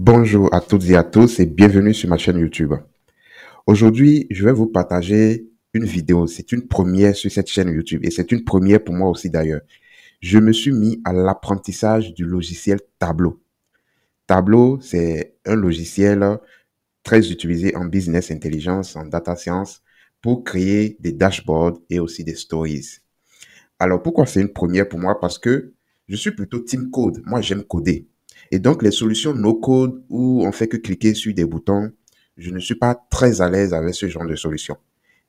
Bonjour à toutes et à tous et bienvenue sur ma chaîne YouTube. Aujourd'hui, je vais vous partager une vidéo. C'est une première sur cette chaîne YouTube et c'est une première pour moi aussi d'ailleurs. Je me suis mis à l'apprentissage du logiciel Tableau. Tableau, c'est un logiciel très utilisé en business intelligence, en data science pour créer des dashboards et aussi des stories. Alors, pourquoi c'est une première pour moi? Parce que je suis plutôt team code. Moi, j'aime coder. Et donc, les solutions no-code où on fait que cliquer sur des boutons, je ne suis pas très à l'aise avec ce genre de solution.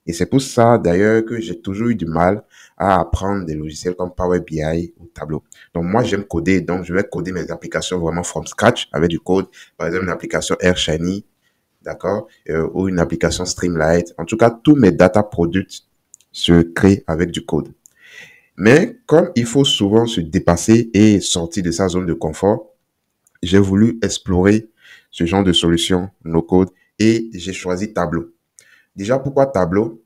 Et c'est pour ça, d'ailleurs, que j'ai toujours eu du mal à apprendre des logiciels comme Power BI ou Tableau. Donc, moi, j'aime coder. Donc, je vais coder mes applications vraiment from scratch avec du code. Par exemple, une application Air Shiny, d'accord, ou une application Streamlight. En tout cas, tous mes data products se créent avec du code. Mais comme il faut souvent se dépasser et sortir de sa zone de confort, j'ai voulu explorer ce genre de solution no-code et j'ai choisi Tableau. Déjà, pourquoi Tableau?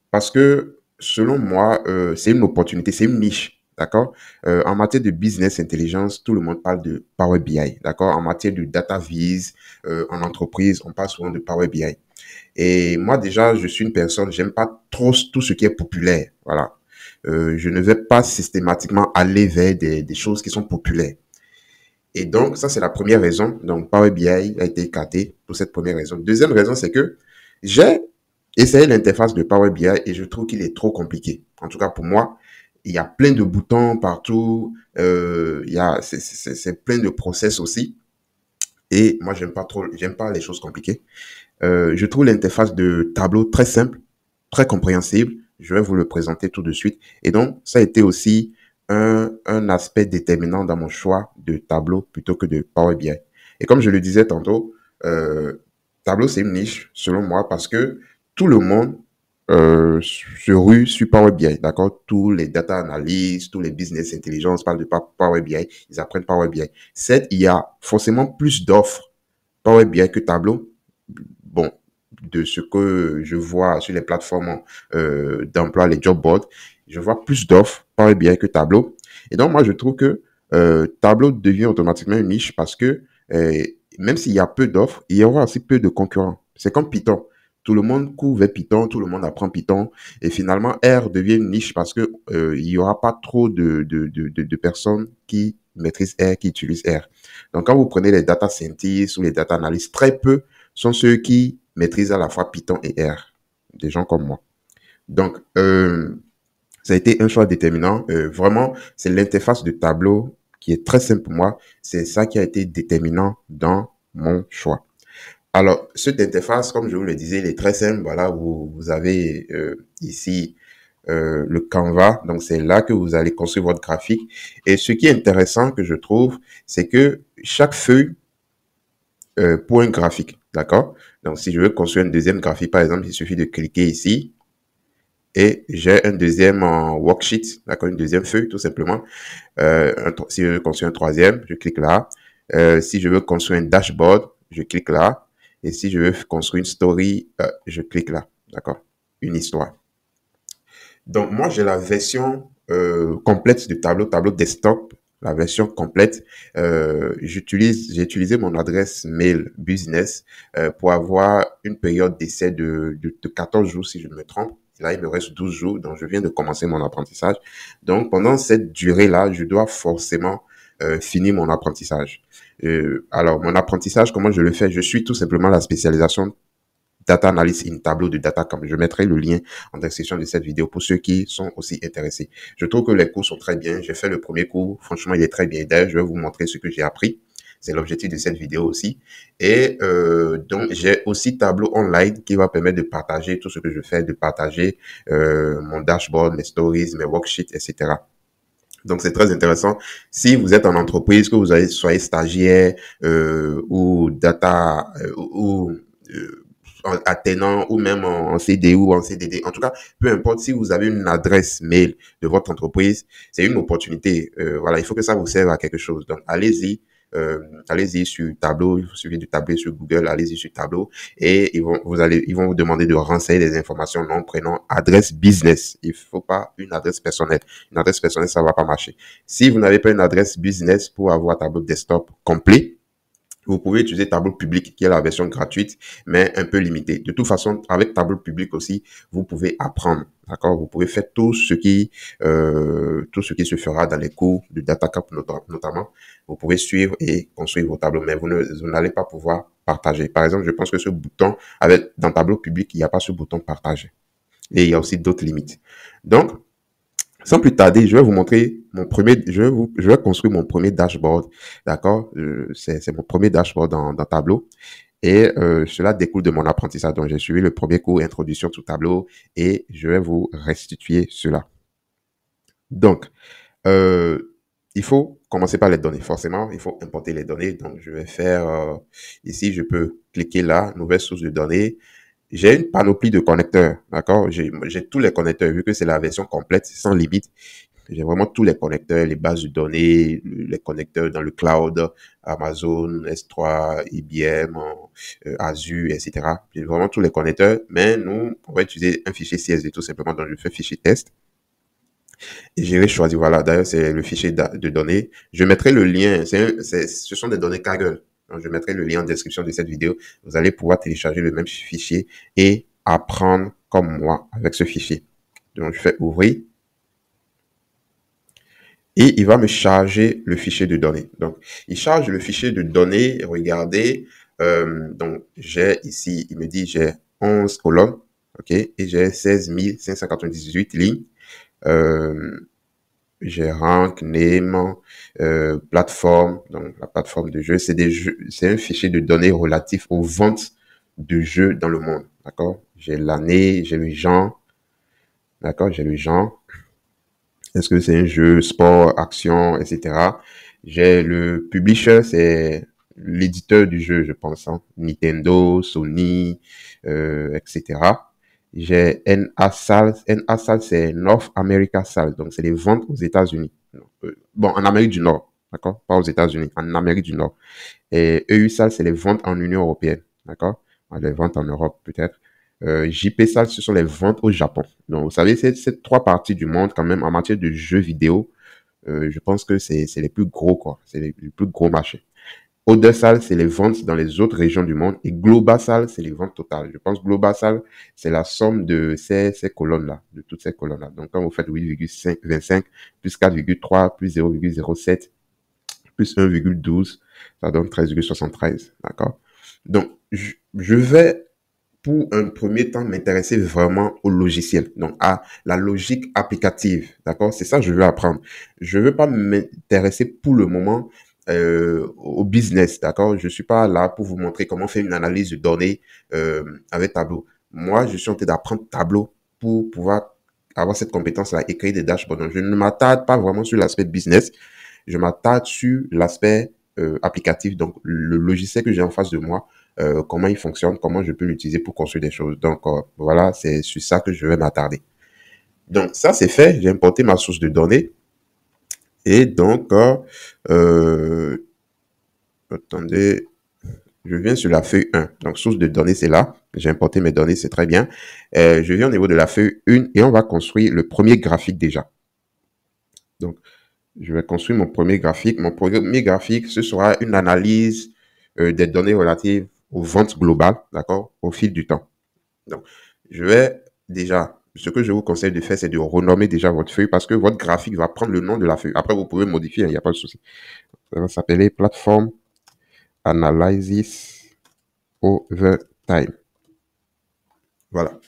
Parce que selon moi, c'est une opportunité, c'est une niche. D'accord. En matière de business intelligence, tout le monde parle de Power BI. D'accord. En matière de data viz, en entreprise, on parle souvent de Power BI. Et moi, déjà, je suis une personne, j'aime pas trop tout ce qui est populaire. Voilà. Je ne vais pas systématiquement aller vers des choses qui sont populaires. Et donc, ça, c'est la première raison. Donc, Power BI a été écarté pour cette première raison. Deuxième raison, c'est que j'ai essayé l'interface de Power BI et je trouve qu'il est trop compliqué. En tout cas, pour moi, il y a plein de boutons partout. C'est plein de process aussi. Et moi, j'aime pas les choses compliquées. Je trouve l'interface de Tableau très simple, très compréhensible. Je vais vous le présenter tout de suite. Et donc, ça a été aussi un aspect déterminant dans mon choix de Tableau plutôt que de Power BI. Et comme je le disais tantôt, Tableau, c'est une niche, selon moi, parce que tout le monde se rue sur Power BI, d'accord? Tous les data analysts, tous les business intelligence parlent de Power BI, ils apprennent Power BI. Certes, il y a forcément plus d'offres Power BI que Tableau, bon, de ce que je vois sur les plateformes d'emploi, les job boards, je vois plus d'offres Power BI que Tableau. Et donc, moi, je trouve que Tableau devient automatiquement une niche parce que même s'il y a peu d'offres, il y aura aussi peu de concurrents. C'est comme Python. Tout le monde court vers Python, tout le monde apprend Python. Et finalement, R devient une niche parce que il y aura pas trop de personnes qui maîtrisent R, qui utilisent R. Donc, quand vous prenez les data scientists ou les data analysts, très peu sont ceux qui maîtrisent à la fois Python et R, des gens comme moi. Donc, ça a été un choix déterminant. Vraiment, c'est l'interface de Tableau qui est très simple pour moi. C'est ça qui a été déterminant dans mon choix. Alors, cette interface, comme je vous le disais, elle est très simple. Voilà, vous avez ici le Canva. Donc, c'est là que vous allez construire votre graphique. Et ce qui est intéressant que je trouve, c'est que chaque feuille pour un graphique, d'accord? Donc, si je veux construire un deuxième graphique, par exemple, il suffit de cliquer ici et j'ai un deuxième worksheet, d'accord? Une deuxième feuille, tout simplement. Si je veux construire un troisième, je clique là. Si je veux construire un dashboard, je clique là. Et si je veux construire une story, je clique là, d'accord? Une histoire. Donc, moi, j'ai la version complète du tableau desktop, la version complète. J'ai utilisé mon adresse mail business pour avoir une période d'essai de 14 jours, si je ne me trompe. Là, il me reste 12 jours, donc je viens de commencer mon apprentissage. Donc, pendant cette durée-là, je dois forcément finir mon apprentissage. Alors, mon apprentissage, comment je le fais? Je suis tout simplement la spécialisation Data Analysis in Tableau de DataCamp. Je mettrai le lien en description de cette vidéo pour ceux qui sont aussi intéressés. Je trouve que les cours sont très bien. J'ai fait le premier cours. Franchement, il est très bien. D'ailleurs, je vais vous montrer ce que j'ai appris. C'est l'objectif de cette vidéo aussi. Et donc, j'ai aussi Tableau Online qui va permettre de partager tout ce que je fais, de partager mon dashboard, mes stories, mes worksheets, etc. Donc, c'est très intéressant. Si vous êtes en entreprise, que soyez stagiaire ou data ou attenant ou même en CDI ou en CDD. En tout cas, peu importe si vous avez une adresse mail de votre entreprise, c'est une opportunité. Voilà, il faut que ça vous serve à quelque chose. Donc, allez-y sur Tableau. Il suffit de taper sur Google. Allez-y sur Tableau et ils vont vous demander de renseigner des informations, nom, prénom, adresse business. Il faut pas une adresse personnelle. Une adresse personnelle, ça va pas marcher. Si vous n'avez pas une adresse business pour avoir Tableau desktop complet, Vous pouvez utiliser Tableau public, qui est la version gratuite, mais un peu limitée. De toute façon, avec Tableau public aussi, vous pouvez apprendre. D'accord? Vous pouvez faire tout ce qui se fera dans les cours de DataCamp notamment. Vous pouvez suivre et construire vos tableaux, mais vous n'allez pas pouvoir partager. Par exemple, je pense que ce bouton, dans Tableau public, il n'y a pas ce bouton partager. Et il y a aussi d'autres limites. Donc, sans plus tarder, je vais vous montrer je vais construire mon premier dashboard. D'accord? C'est mon premier dashboard dans Tableau. Et cela découle de mon apprentissage. Donc, j'ai suivi le premier cours Introduction tout Tableau et je vais vous restituer cela. Donc, euh, il faut commencer par les données. Forcément, il faut importer les données. Donc, je vais faire ici, je peux cliquer là, nouvelle source de données. J'ai une panoplie de connecteurs, d'accord? J'ai tous les connecteurs, vu que c'est la version complète, c'est sans limite. J'ai vraiment tous les connecteurs, les bases de données, les connecteurs dans le cloud, Amazon, S3, IBM, Azure, etc. J'ai vraiment tous les connecteurs, mais nous, on va utiliser un fichier CSV tout simplement. Donc, je fais fichier test et j'ai choisi, voilà, d'ailleurs, c'est le fichier de données. Je mettrai le lien, ce sont des données Kaggle. Donc, je mettrai le lien en description de cette vidéo. Vous allez pouvoir télécharger le même fichier et apprendre comme moi avec ce fichier. Donc, je fais ouvrir. Et il va me charger le fichier de données. Donc, il charge le fichier de données. Regardez, donc j'ai ici, il me dit j'ai 11 colonnes, ok, et j'ai 16 598 lignes. J'ai rank, name, plateforme, donc la plateforme de jeu. C'est un fichier de données relatif aux ventes de jeux dans le monde, d'accord. J'ai l'année, j'ai le genre, d'accord, j'ai le genre. Est-ce que c'est un jeu, sport, action, etc. J'ai le publisher, c'est l'éditeur du jeu, je pense. Hein. Nintendo, Sony, etc. J'ai NASAL. NASAL, c'est North America Sales. Donc, c'est les ventes aux États-Unis. Bon, en Amérique du Nord. D'accord? Pas aux États-Unis, en Amérique du Nord. Et EUSAL, c'est les ventes en Union européenne. D'accord? Les ventes en Europe, peut-être. JPSAL, ce sont les ventes au Japon. Donc, vous savez, ces trois parties du monde, quand même, en matière de jeux vidéo, je pense que c'est les plus gros, quoi. C'est les plus gros marchés. ODESAL, c'est les ventes dans les autres régions du monde. Et GlobalSAL, c'est les ventes totales. Je pense que GlobalSAL, c'est la somme de ces colonnes-là, de toutes ces colonnes-là. Donc, quand vous faites 8,25 plus 4,3 plus 0,07 plus 1,12, ça donne 13,73. D'accord? Donc, je vais pour un premier temps, m'intéresser vraiment au logiciel, donc à la logique applicative, d'accord? C'est ça que je veux apprendre. Je veux pas m'intéresser pour le moment au business, d'accord? Je suis pas là pour vous montrer comment faire une analyse de données avec Tableau. Moi, je suis en train d'apprendre Tableau pour pouvoir avoir cette compétence-là, écrire des dashboards. Donc, je ne m'attarde pas vraiment sur l'aspect business, je m'attarde sur l'aspect applicatif, donc le logiciel que j'ai en face de moi, comment il fonctionne, comment je peux l'utiliser pour construire des choses. Donc, voilà, c'est sur ça que je vais m'attarder. Donc, ça, c'est fait. J'ai importé ma source de données. Et donc, attendez, je viens sur la feuille 1. Donc, source de données, c'est là. J'ai importé mes données, c'est très bien. Je viens au niveau de la feuille 1 et on va construire le premier graphique déjà. Donc, je vais construire mon premier graphique. Mon premier graphique, ce sera une analyse des données relatives aux ventes globales, d'accord, au fil du temps. Donc, je vais déjà, ce que je vous conseille de faire, c'est de renommer déjà votre feuille parce que votre graphique va prendre le nom de la feuille. Après, vous pouvez modifier, il n'y a pas de souci. Ça va s'appeler Platform Analysis Over Time. Voilà.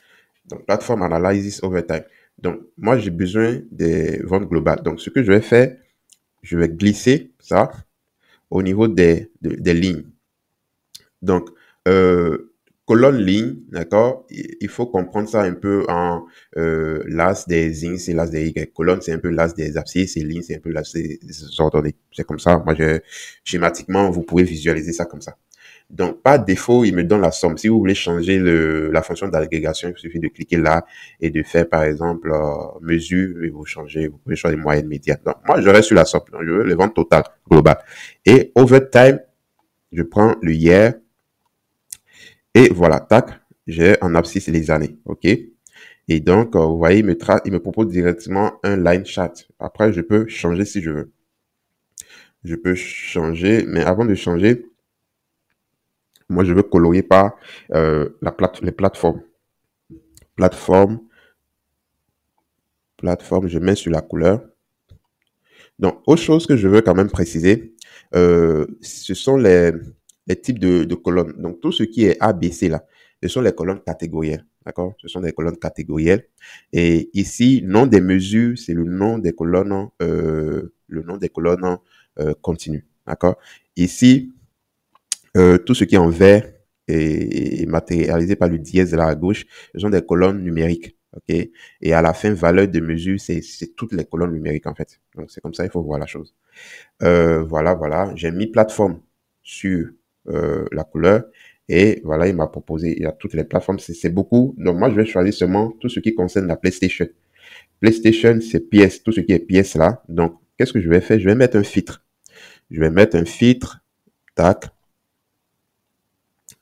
Donc, Platform Analysis Over Time. Donc, moi, j'ai besoin des ventes globales. Donc, ce que je vais faire, je vais glisser ça au niveau des lignes. Donc, colonne ligne, d'accord, il faut comprendre ça un peu en l'as des X et l'as des Y. Colonne, c'est un peu l'as des abscisses et ligne, c'est un peu l'as des ordonnées. C'est comme ça. Moi, schématiquement, vous pouvez visualiser ça comme ça. Donc, par défaut, il me donne la somme. Si vous voulez changer la fonction d'agrégation, il suffit de cliquer là et de faire, par exemple, mesure et vous pouvez choisir moyenne, médiane. Donc, moi, je reste sur la somme. Donc, je veux les ventes totales, globales. Et overtime, je prends le year. Et voilà, tac, j'ai en abscisse les années, ok? Et donc, vous voyez, il me propose directement un line chart. Après, je peux changer si je veux. Je peux changer, mais avant de changer, Moi, je veux colorier par les plateformes. Plateforme, plateforme, je mets sur la couleur. Donc, autre chose que je veux quand même préciser, ce sont les types de colonnes. Donc, tout ce qui est A, B, C là, ce sont les colonnes catégorielles. D'accord? Ce sont des colonnes catégorielles. Et ici, nom des mesures, c'est le nom des colonnes continues. D'accord? Ici, tout ce qui est en vert est matérialisé par le dièse là à gauche, ce sont des colonnes numériques. OK? Et à la fin, valeur de mesure, c'est toutes les colonnes numériques en fait. Donc, c'est comme ça, il faut voir la chose. Voilà. J'ai mis plateforme sur la couleur. Et voilà, il m'a proposé, il y a toutes les plateformes, c'est beaucoup. Donc, moi, je vais choisir seulement tout ce qui concerne la PlayStation. PlayStation, c'est pièce, tout ce qui est pièce là. Donc, qu'est-ce que je vais faire? Je vais mettre un filtre. Je vais mettre un filtre. Tac.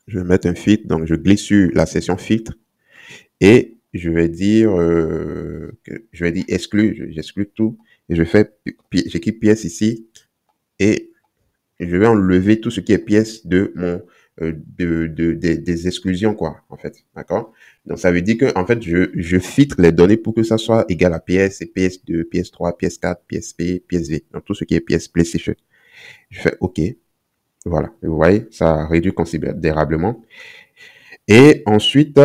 Je vais mettre un filtre. Donc, je glisse sur la section filtre. Et je vais dire exclure. J'exclus tout. Et j'écris pièce ici. Et je vais enlever tout ce qui est pièce des exclusions, quoi, en fait. D'accord? Donc, ça veut dire que, en fait, je filtre les données pour que ça soit égal à pièce, et PS2, PS3, PS4, PSP, PSV. Donc, tout ce qui est pièce PlayStation. Je fais OK. Voilà. Et vous voyez, ça réduit considérablement. Et ensuite,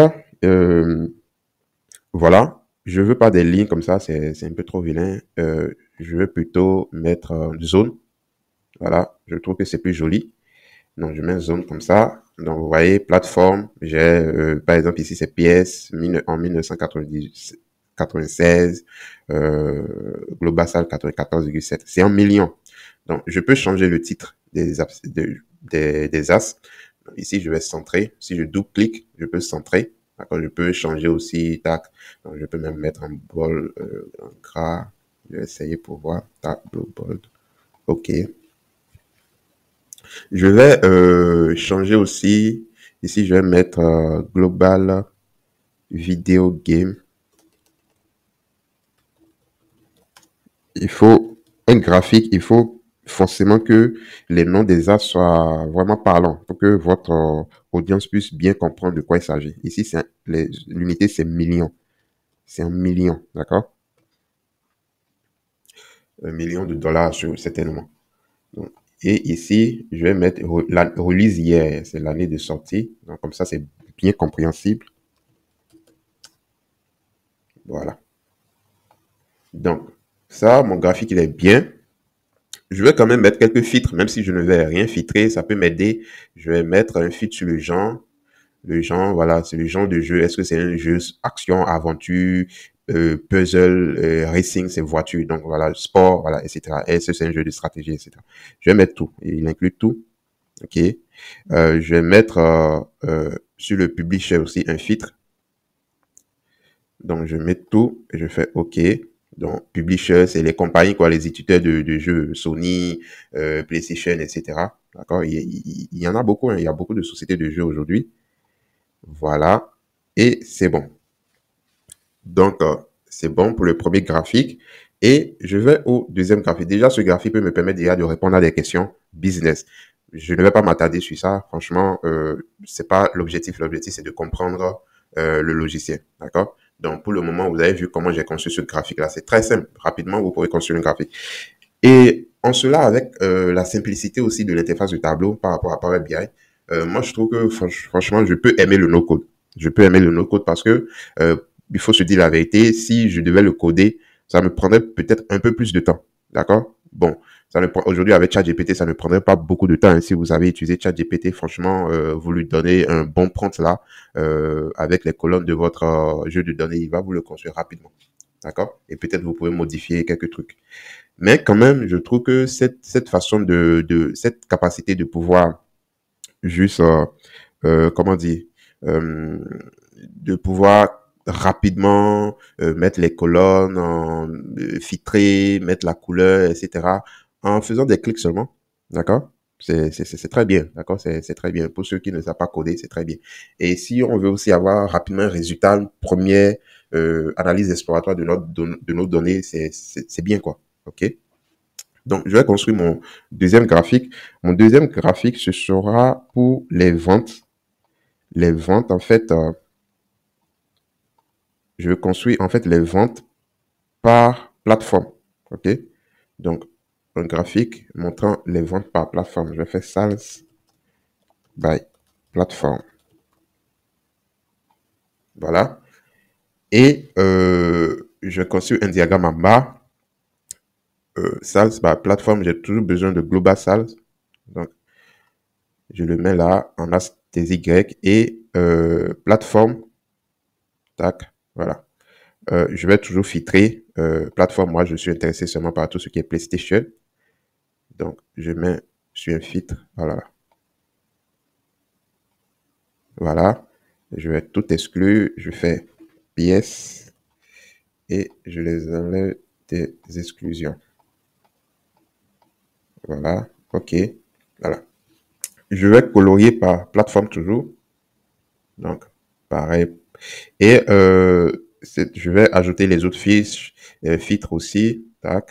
euh, voilà. Je veux pas des lignes comme ça, c'est un peu trop vilain. Je veux plutôt mettre zone. Voilà. Je trouve que c'est plus joli. Donc, je mets zone comme ça. Donc, vous voyez, plateforme, j'ai, par exemple, ici, c'est PS en 1996, Globasal 94,7. C'est en millions. Donc, je peux changer le titre des as. Donc, ici, je vais centrer. Si je double-clique, je peux centrer. D'accord, je peux changer aussi, tac. Donc, je peux même mettre un bol, en gras. Je vais essayer pour voir. Tac, bold. OK. Je vais changer aussi. Ici, je vais mettre Global Video Game. Il faut un graphique, il faut forcément que les noms des arts soient vraiment parlants pour que votre audience puisse bien comprendre de quoi il s'agit. Ici, l'unité, c'est million. C'est un million, d'accord? $1 million, certainement. Donc, et ici, je vais mettre la release hier, c'est l'année de sortie. Donc, comme ça, c'est bien compréhensible. Voilà. Donc, ça, mon graphique, il est bien. Je vais quand même mettre quelques filtres, même si je ne vais rien filtrer, ça peut m'aider. Je vais mettre un filtre sur le genre. Le genre, voilà, c'est le genre de jeu. Est-ce que c'est un jeu action, aventure, puzzle, racing, c'est voiture. Donc, voilà, sport, voilà, etc. Est-ce que c'est un jeu de stratégie, etc. Je vais mettre tout. Il inclut tout. OK. Je vais mettre sur le publisher aussi un filtre. Donc, je mets tout et je fais OK. Donc, publisher, c'est les compagnies, quoi, les éditeurs de jeux, Sony, PlayStation, etc. D'accord? Il y en a beaucoup, hein. Il y a beaucoup de sociétés de jeux aujourd'hui. Voilà. Et c'est bon. Donc, c'est bon pour le premier graphique. Et je vais au deuxième graphique. Déjà, ce graphique peut me permettre déjà de répondre à des questions business. Je ne vais pas m'attarder sur ça. Franchement, c'est pas l'objectif. L'objectif, c'est de comprendre le logiciel. D'accord? Donc, pour le moment, vous avez vu comment j'ai conçu ce graphique-là. C'est très simple. Rapidement, vous pouvez construire un graphique. Et en cela, avec la simplicité aussi de l'interface du tableau par rapport à Power BI, moi, je trouve que franchement, je peux aimer le no-code. Je peux aimer le no-code parce que il faut se dire la vérité. Si je devais le coder, ça me prendrait peut-être un peu plus de temps. D'accord? Bon, aujourd'hui avec ChatGPT, ça ne prendrait pas beaucoup de temps. Hein. Si vous avez utilisé ChatGPT, franchement, vous lui donnez un bon prompt là, avec les colonnes de votre jeu de données, il va vous le construire rapidement. D'accord? Et peut-être vous pouvez modifier quelques trucs. Mais quand même, je trouve que cette façon cette capacité de pouvoir juste, comment dire, euh, de pouvoir rapidement mettre les colonnes, filtrer, mettre la couleur, etc. En faisant des clics seulement, d'accord? C'est très bien, d'accord? C'est très bien. Pour ceux qui ne savent pas coder, c'est très bien. Et si on veut aussi avoir rapidement un résultat, une première analyse exploratoire de nos données, c'est bien, quoi. OK? Donc, je vais construire mon deuxième graphique. Mon deuxième graphique, ce sera pour les ventes. Les ventes, en fait, je vais construire en fait les ventes par plateforme. OK? Donc, un graphique montrant les ventes par plateforme. Je vais faire sales by plateforme. Voilà. Et je construis un diagramme en bas. Sales by plateforme, j'ai toujours besoin de global sales. Donc, je le mets là en ASTY et plateforme. Tac, voilà. Je vais toujours filtrer plateforme. Moi, je suis intéressé seulement par tout ce qui est PlayStation. Donc, je mets sur un filtre. Voilà. Voilà. Je vais tout exclure. Je fais pièces et je les enlève des exclusions. Voilà. OK. Voilà. Je vais colorier par plateforme toujours. Donc, pareil. Et je vais ajouter les autres fiches, filtres aussi. Tac.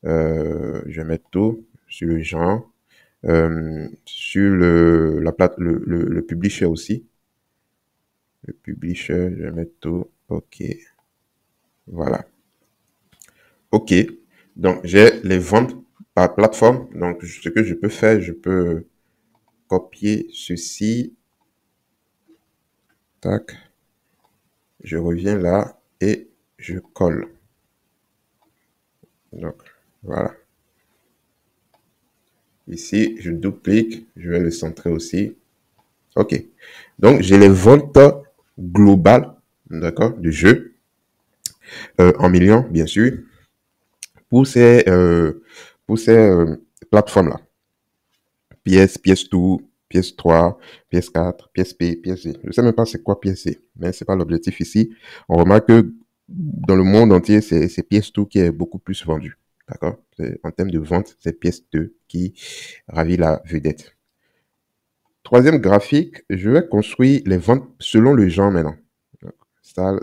Je vais mettre tout sur le genre. Sur le publisher aussi. Le publisher, je vais mettre tout. OK. Voilà. OK. Donc, j'ai les ventes par plateforme. Donc, ce que je peux faire, je peux copier ceci. Tac. Je reviens là et je colle. Donc, voilà. Ici, je double-clique. Je vais le centrer aussi. OK. Donc, j'ai les ventes globales, d'accord, du jeu. En millions, bien sûr. Pour ces plateformes-là. PS2, PS3, PS4, PSP, PSC. Je ne sais même pas c'est quoi PSC, mais ce n'est pas l'objectif ici. On remarque que dans le monde entier, c'est PS2 qui est beaucoup plus vendu. D'accord? En termes de vente, c'est PS2 qui ravit la vedette. Troisième graphique, je vais construire les ventes selon le genre maintenant. Styles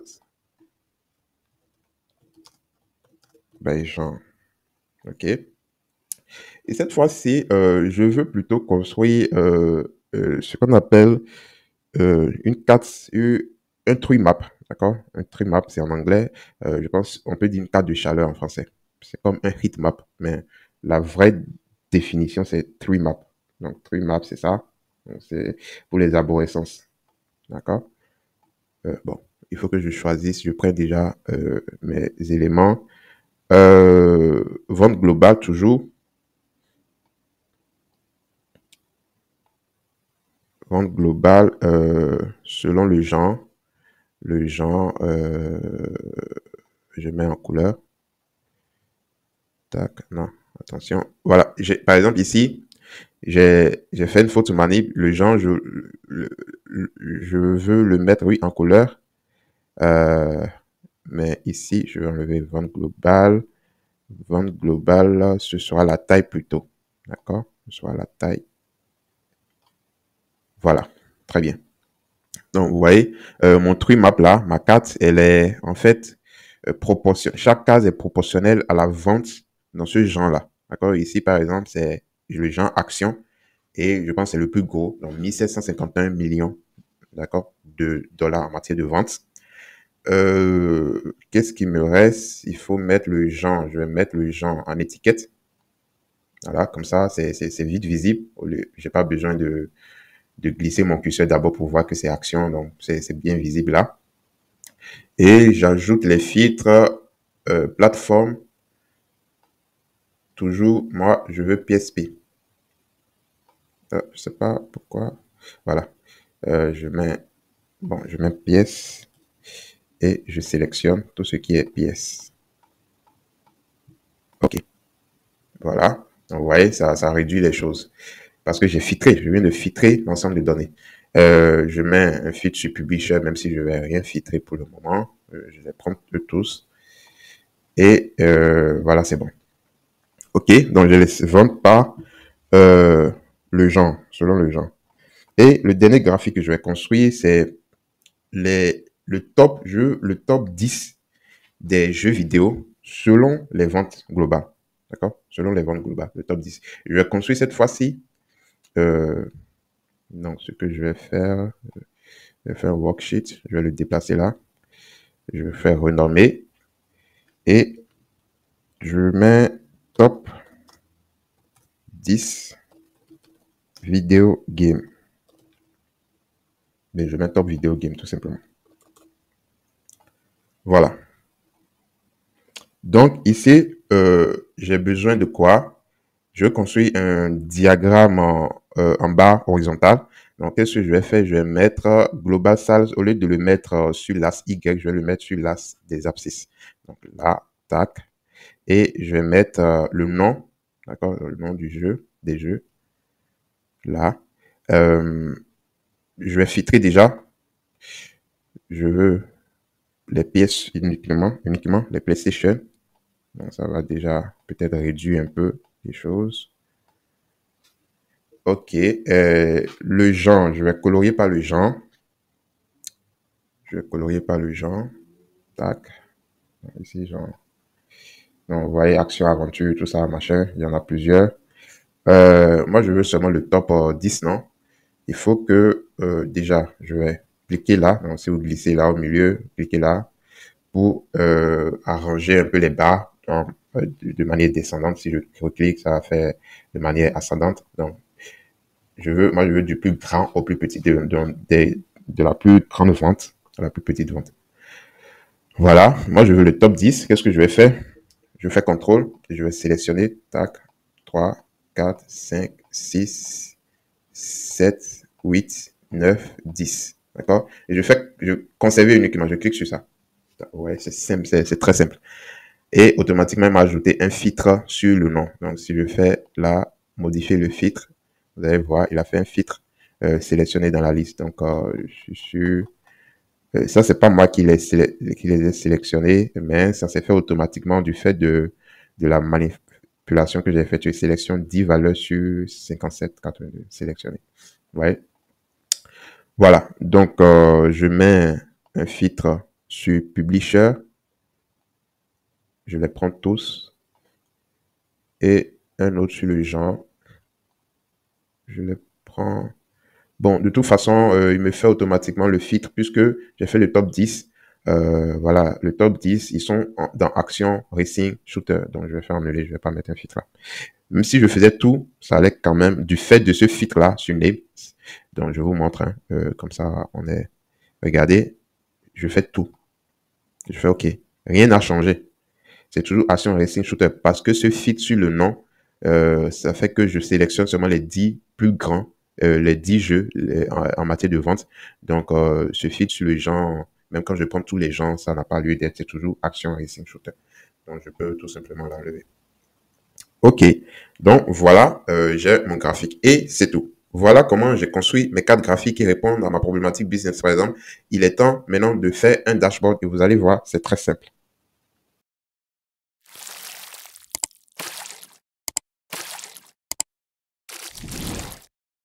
by genre. OK? Et cette fois-ci, je veux plutôt construire ce qu'on appelle une carte, un tree map, d'accord? Un tree map, c'est en anglais. Je pense on peut dire une carte de chaleur en français. C'est comme un heat map, mais la vraie définition, c'est tree map. Donc, tree map, c'est ça. C'est pour les arborescences, d'accord? Bon, il faut que je choisisse, je prends déjà mes éléments. Vente globale, toujours. Vente globale selon le genre. Le genre, je mets en couleur. Tac, non, attention. Voilà, par exemple ici, j'ai fait une faute manip. Le genre, je veux le mettre, oui, en couleur. Mais ici, je vais enlever vente globale. Vente globale, ce sera la taille plutôt. D'accord? Ce sera la taille. Voilà, très bien. Donc, vous voyez, mon tree map là, ma carte, elle est en fait proportionnelle. Chaque case est proportionnelle à la vente dans ce genre-là. D'accord? Ici, par exemple, c'est le genre action. Et je pense que c'est le plus gros. Donc, 1751 millions, d'accord, de dollars en matière de vente. Qu'est-ce qui me reste? Il faut mettre le genre. Je vais mettre le genre en étiquette. Voilà, comme ça, c'est vite visible. J'ai pas besoin de glisser mon curseur d'abord pour voir que c'est action. Donc, c'est bien visible là. Et j'ajoute les filtres plateforme. Toujours, moi, je veux PSP. Je sais pas pourquoi. Voilà. Je mets pièce et je sélectionne tout ce qui est pièce. OK. Voilà. Donc, vous voyez, ça réduit les choses. Parce que j'ai filtré. Je viens de filtrer l'ensemble des données. Je mets un filtre sur Publisher, même si je vais rien filtrer pour le moment. Je vais prendre eux tous. Et voilà, c'est bon. OK. Donc, je les vends par le genre, selon le genre. Et le dernier graphique que je vais construire, c'est le top 10 des jeux vidéo selon les ventes globales. D'accord? Selon les ventes globales, le top 10. Je vais construire cette fois-ci. Donc, ce que je vais faire un worksheet. Je vais le déplacer là. Je vais faire renommer. Et je mets top 10 vidéo game. Mais je mets top vidéo game tout simplement. Voilà. Donc ici, j'ai besoin de quoi? Je construis un diagramme en barre horizontale. Donc, qu'est-ce que je vais faire? Je vais mettre global sales, au lieu de le mettre sur l'axe Y, je vais le mettre sur l'axe des abscisses. Donc là, tac. Et je vais mettre le nom, d'accord, le nom du jeu, des jeux, là. Je vais filtrer déjà. Je veux les pièces uniquement les PlayStation. Donc, ça va déjà peut-être réduire un peu les choses. Ok. Le genre, je vais colorier par le genre. Je vais colorier par le genre. Tac. Ici, genre. Donc, vous voyez, action, aventure, tout ça, machin. Il y en a plusieurs. Moi, je veux seulement le top 10, non? Il faut que, déjà, je vais cliquer là. Donc, si vous glissez là au milieu, cliquez là pour arranger un peu les barres de manière descendante. Si je reclique, ça va faire de manière ascendante. Donc, moi, je veux du plus grand au plus petit, de la plus grande vente à la plus petite vente. Voilà. Moi, je veux le top 10. Qu'est-ce que je vais faire? Je fais CTRL et je vais sélectionner, tac, 3, 4, 5, 6, 7, 8, 9, 10. D'accord? Et je conserve uniquement, je clique sur ça. Ouais, c'est simple, c'est très simple. Et automatiquement, il m'a ajouté un filtre sur le nom. Donc, si je fais là, modifier le filtre, vous allez voir, il a fait un filtre sélectionné dans la liste. Donc, je suis sûr. Ça, c'est pas moi qui les ai sélectionnés, mais ça s'est fait automatiquement du fait de la manipulation que j'ai faite. Je sélectionne 10 valeurs sur 57, 82 sélectionnées. Ouais. Voilà. Donc, je mets un filtre sur Publisher. Je les prends tous. Et un autre sur le genre. Je les prends. Bon, de toute façon, il me fait automatiquement le filtre puisque j'ai fait le top 10. Voilà, le top 10, ils sont dans Action, Racing, Shooter. Donc, je vais faire annuler, je vais pas mettre un filtre là. Même si je faisais tout, ça allait quand même du fait de ce filtre-là sur Name. Donc, je vous montre, hein, comme ça, on est... Regardez, je fais tout. Je fais OK. Rien n'a changé. C'est toujours Action, Racing, Shooter parce que ce filtre sur le nom, ça fait que je sélectionne seulement les 10 plus grands, les 10 jeux en matière de vente. Donc, ce filtre sur le genre, même quand je prends tous les genres, ça n'a pas lieu d'être. C'est toujours Action, Racing, Shooter. Donc, je peux tout simplement l'enlever. OK. Donc, voilà, j'ai mon graphique et c'est tout. Voilà comment j'ai construit mes 4 graphiques qui répondent à ma problématique business. Par exemple, il est temps maintenant de faire un dashboard et vous allez voir, c'est très simple.